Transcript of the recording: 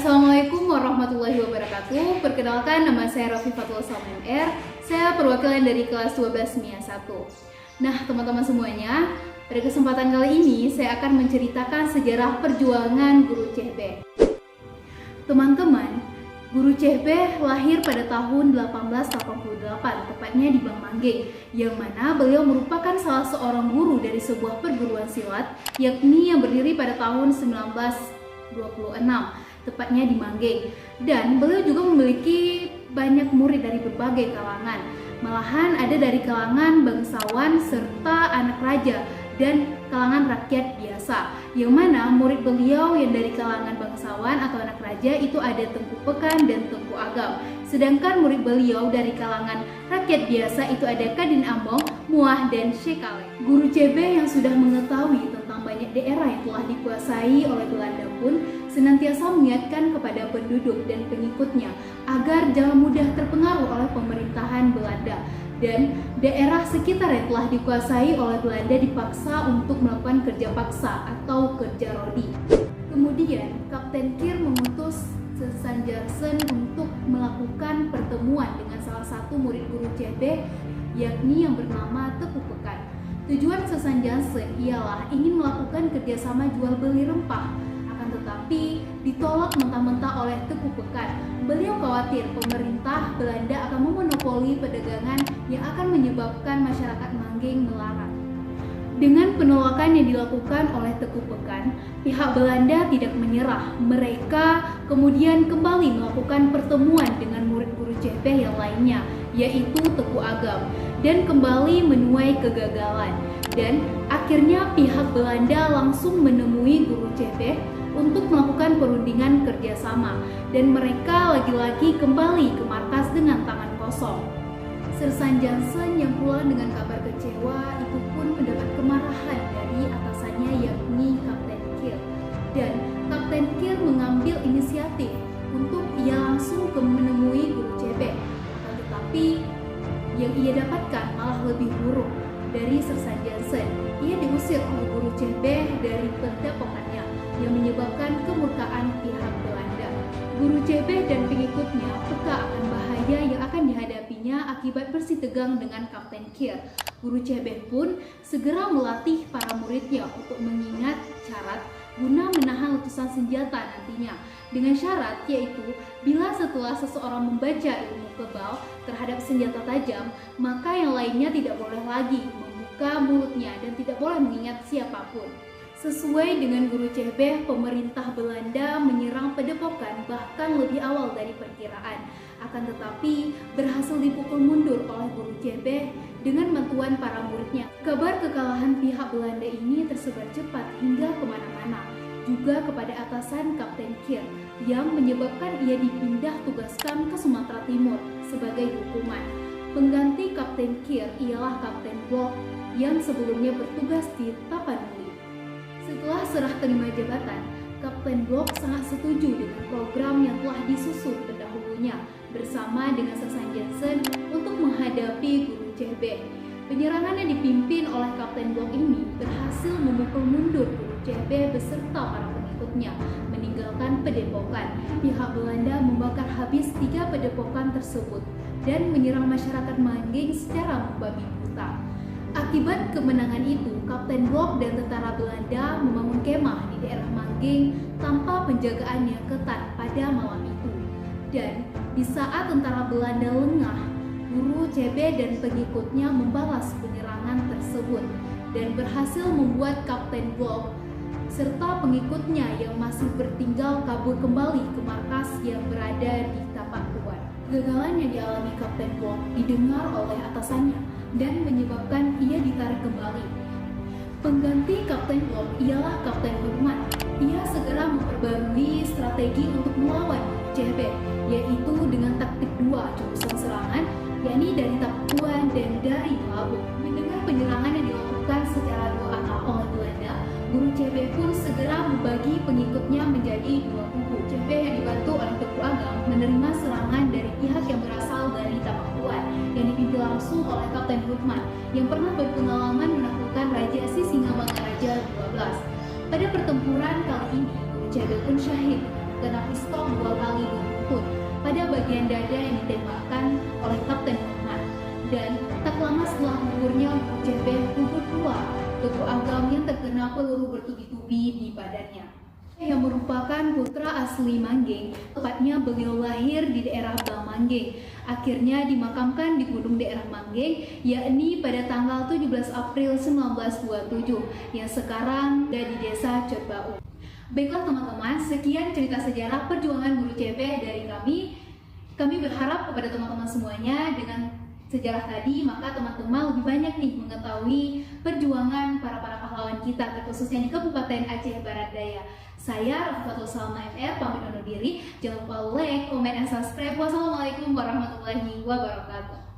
Assalamualaikum warahmatullahi wabarakatuh. Perkenalkan, nama saya Rafifatul Salma MR. Saya perwakilan dari kelas 12 MIA 1. Nah, teman-teman semuanya, pada kesempatan kali ini saya akan menceritakan sejarah perjuangan Guru CB. Teman-teman, Guru CB lahir pada tahun 1888, tepatnya di Bangmanggeng, yang mana beliau merupakan salah seorang guru dari sebuah perguruan silat, yakni yang berdiri pada tahun 1926, tepatnya di Manggeng. Dan beliau juga memiliki banyak murid dari berbagai kalangan. Malahan ada dari kalangan bangsawan serta anak raja dan kalangan rakyat biasa. Yang mana murid beliau yang dari kalangan bangsawan atau anak raja itu ada Tengku Pekan dan Tengku Agam. Sedangkan murid beliau dari kalangan rakyat biasa itu ada Kadin Ambong, Muah, dan Syekale. Guru CB yang sudah mengetahui tentang banyak daerah yang telah dikuasai oleh Belanda pun senantiasa mengingatkan kepada penduduk dan pengikutnya agar jangan mudah terpengaruh oleh pemerintahan Belanda, dan daerah sekitar yang telah dikuasai oleh Belanda dipaksa untuk melakukan kerja paksa atau kerja rodi. Kemudian Kapten Kir mengutus Sersan Jansen untuk melakukan pertemuan dengan salah satu murid Guru CB, yakni yang bernama Teku Pekan. Tujuan Sersan Jansen ialah ingin melakukan kerjasama jual beli rempah, tetapi ditolak mentah-mentah oleh Teku Pekan. Beliau khawatir pemerintah Belanda akan memonopoli perdagangan yang akan menyebabkan masyarakat Manggeng melarat. Dengan penolakan yang dilakukan oleh Teku Pekan, pihak Belanda tidak menyerah. Mereka kemudian kembali melakukan pertemuan dengan murid Guru CB yang lainnya, yaitu Teku Agam, dan kembali menuai kegagalan. Dan akhirnya pihak Belanda langsung menemui Guru CB untuk melakukan perundingan kerjasama, dan mereka lagi-lagi kembali ke markas dengan tangan kosong. Sersan Jansen yang pulang dengan kabar kecewa itu pun mendapat kemarahan dari atasannya, yakni Kapten Kir. Dan Kapten Kir mengambil inisiatif untuk ia langsung menemui Guru CB. Tetapi yang ia dapatkan malah lebih buruk dari Sersan Jansen. Ia diusir oleh Guru CB dari pendapokannya, yang menyebabkan kemurkaan pihak Belanda. Guru CB dan pengikutnya peka akan bahaya yang akan dihadapinya akibat bersitegang dengan Kapten Kir. Guru CB pun segera melatih para muridnya untuk mengingat syarat guna menahan letusan senjata nantinya. Dengan syarat yaitu bila setelah seseorang membaca ilmu kebal terhadap senjata tajam, maka yang lainnya tidak boleh lagi membuka mulutnya dan tidak boleh mengingat siapapun. Sesuai dengan Guru CB, pemerintah Belanda menyerang Padepokan bahkan lebih awal dari perkiraan. Akan tetapi berhasil dipukul mundur oleh Guru CB dengan bantuan para muridnya. Kabar kekalahan pihak Belanda ini tersebar cepat hingga kemana-mana, juga kepada atasan Kapten Kir, yang menyebabkan ia dipindah tugaskan ke Sumatera Timur sebagai hukuman. Pengganti Kapten Kir ialah Kapten Blok yang sebelumnya bertugas di Tapanuli. Setelah serah terima jabatan, Kapten Blok sangat setuju dengan program yang telah disusun terdahulunya bersama dengan Sersan Jansen untuk menghadapi Guru CB. Penyerangan yang dipimpin oleh Kapten Blok ini berhasil memukul mundur Guru CB beserta para pengikutnya, meninggalkan Padepokan. Pihak Belanda membakar habis 3 padepokan tersebut dan menyerang masyarakat Manggeng secara membabi buta. Akibat kemenangan itu, Kapten Blok dan tentara Belanda membangun kemah di daerah Manggeng tanpa penjagaan yang ketat pada malam itu. Dan di saat tentara Belanda lengah, Guru CB dan pengikutnya membalas penyerangan tersebut dan berhasil membuat Kapten Blok serta pengikutnya yang masih bertinggal kabur kembali ke markas yang berada di Tapak Tuan. Kegagalan yang dialami Kapten Blok didengar oleh atasannya dan menyebabkan ia ditarik kembali. Pengganti Kapten Blok ialah Kapten Hutman. Ia segera memperbarui strategi untuk melawan CB, yaitu dengan taktik 2 jurusan serangan, yakni dari Tapuan dan dari Melabu. Mendengar penyerangan yang dilakukan secara 2 arah oleh Belanda, Guru CB pun segera membagi pengikutnya menjadi 2 kubu. CB yang dibantu oleh Teku Agam menerima serangan dari pihak yang berasal dari Tapuan, yang dipimpin langsung oleh Kapten Hutman yang pernah berpengalaman menaklukkan Raja Sisingamangaraja 12. Pada pertempuran kali ini, Guru CB pun syahid terkena pistol 2 kali beruntun pada bagian dada yang ditembakkan oleh Kapten Muhammad. Dan tak lama setelah gugurnya, Guru CP gugur pula Tugu Agam yang terkena peluru bertubi-tubi di badannya. Yang merupakan putra asli Manggeng, tepatnya beliau lahir di daerah Bamanggeng. Akhirnya dimakamkan di gunung daerah Manggeng, yakni pada tanggal 17 April 1927, yang sekarang ada di desa Cotbau. Baiklah teman-teman, sekian cerita sejarah perjuangan Guru CP dari kami. Kami berharap kepada teman-teman semuanya dengan sejarah tadi, maka teman-teman lebih banyak nih mengetahui perjuangan para pahlawan kita, terkhususnya di Kabupaten Aceh Barat Daya. Saya Rafifatul Salma MR pamit undur diri. Jangan lupa like, comment, dan subscribe. Wassalamualaikum warahmatullahi wabarakatuh.